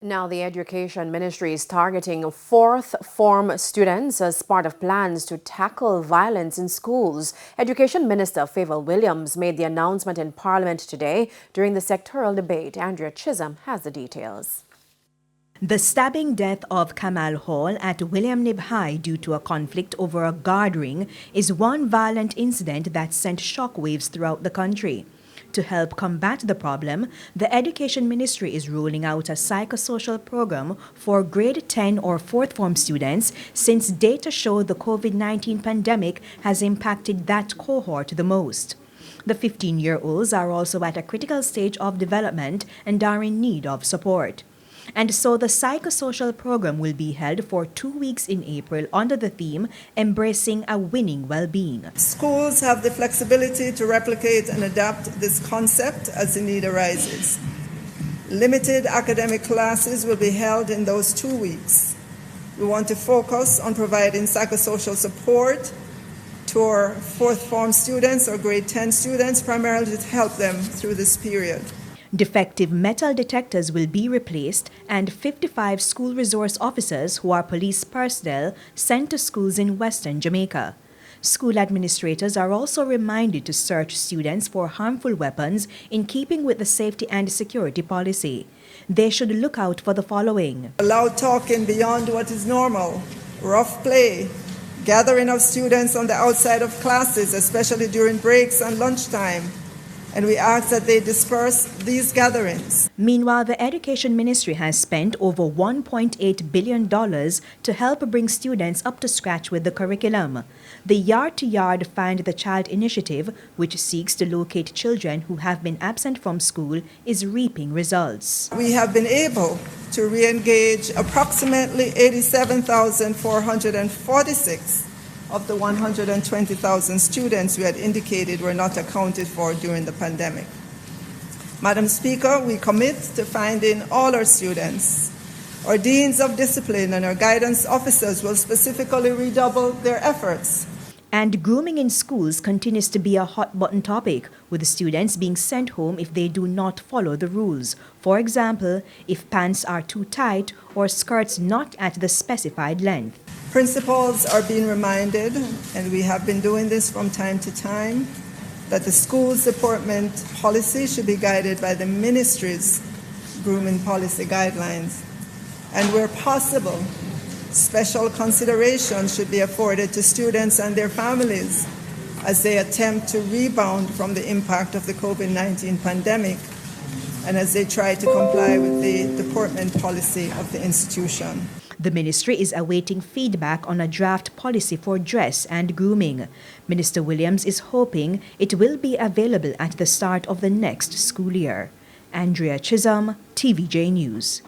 Now, the Education Ministry is targeting fourth form students as part of plans to tackle violence in schools. Education Minister Favour Williams made the announcement in Parliament today during the sectoral debate. Andrea Chisholm has the details. The stabbing death of Kamal Hall at William Knibb High due to a conflict over a guard ring is one violent incident that sent shockwaves throughout the country. To help combat the problem, the Education Ministry is rolling out a psychosocial program for grade 10 or 4th form students since data show the COVID-19 pandemic has impacted that cohort the most. The 15-year-olds are also at a critical stage of development and are in need of support. And so the psychosocial program will be held for 2 weeks in April under the theme Embracing a Winning Well-Being. Schools have the flexibility to replicate and adapt this concept as the need arises. Limited academic classes will be held in those 2 weeks. We want to focus on providing psychosocial support to our 4th form students or grade 10 students, primarily to help them through this period. Defective metal detectors will be replaced and 55 school resource officers who are police personnel sent to schools in Western Jamaica. School administrators are also reminded to search students for harmful weapons in keeping with the safety and security policy. They should look out for the following: loud talking beyond what is normal, rough play, gathering of students on the outside of classes, especially during breaks and lunchtime, and we ask that they disperse these gatherings. Meanwhile, the Education Ministry has spent over $1.8 billion to help bring students up to scratch with the curriculum. The Yard to Yard Find the Child initiative, which seeks to locate children who have been absent from school, is reaping results. We have been able to re-engage approximately 87,446 of the 120,000 students we had indicated were not accounted for during the pandemic. Madam Speaker, we commit to finding all our students. Our deans of discipline and our guidance officers will specifically redouble their efforts. And grooming in schools continues to be a hot-button topic, with students being sent home if they do not follow the rules. For example, if pants are too tight or skirts not at the specified length. Principals are being reminded, and we have been doing this from time to time, that the school's department policy should be guided by the ministry's grooming policy guidelines. And where possible, special consideration should be afforded to students and their families as they attempt to rebound from the impact of the COVID-19 pandemic and as they try to comply with the department policy of the institution. The ministry is awaiting feedback on a draft policy for dress and grooming. Minister Williams is hoping it will be available at the start of the next school year. Andrea Chisholm, TVJ News.